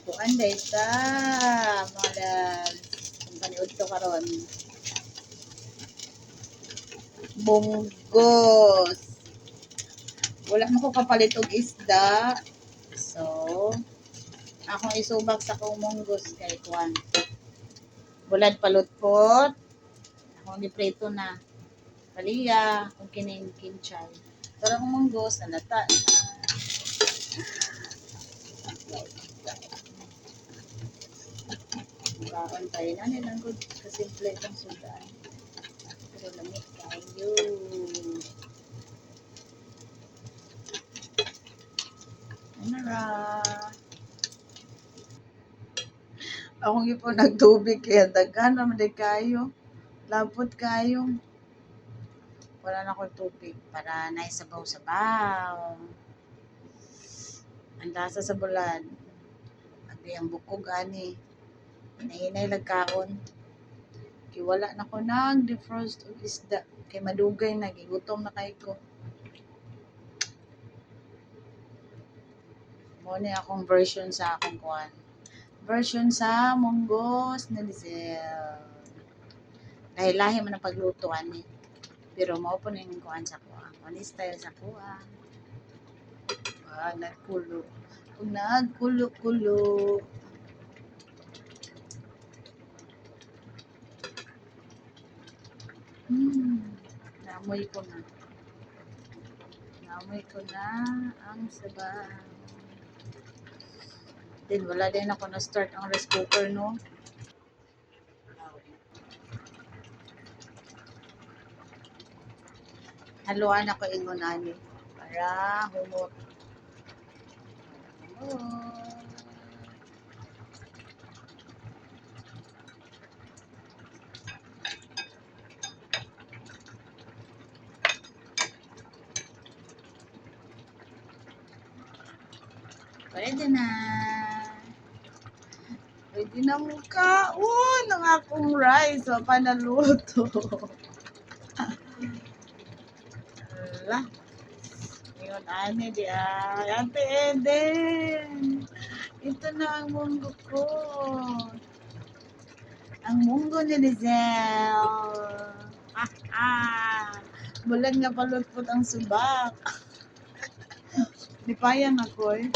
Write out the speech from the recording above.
kuan day ta mga loves. Kung paniud to karon. Munggos. Wala na ko kapalit og isda. So, akong isubak sa kong munggos kay kuan. Bulad palutpot. Akong giprito na. Paliya, kung kining kinchay. Pero ang munggos, nalata na. Kaon tayo na nilang good kasimple itong sudan. Pero lamig kayo. Ano ra? Akong ipo nagtubig kaya daghan naman din kayo. Labot kayo. Wala na akong tubig para naisabaw-sabaw. Ang lasa sa bulad. Abi ang bukog ani. Hinahinay lagkaon. Kaya wala na ko nag-defrost og isda. Kay madugay na, gigutom na kay ko. Muna akong version sa akong kuan. Version sa munggos na Lizel. Lahi-lahi man ang pagluto ani. Pero mao po na yung kuan sa kuha. Ano style sa kuha. Nagkulo. Kung nagkulo-kulo. Naamoy ko na. Naamoy ko na ang sabaw. Then wala din ako na-start ang rice cooker, no? Haluan ako ingon ani para humot. Pwede na. Pwede na mo kaon ng akong rice o panaluto. Ala. Ngayon, ani di Ate Eden. Ito na ang munggo ko. Ang munggo ni Lizel. Bulag nga palutpot ang subak. Di payang ako eh.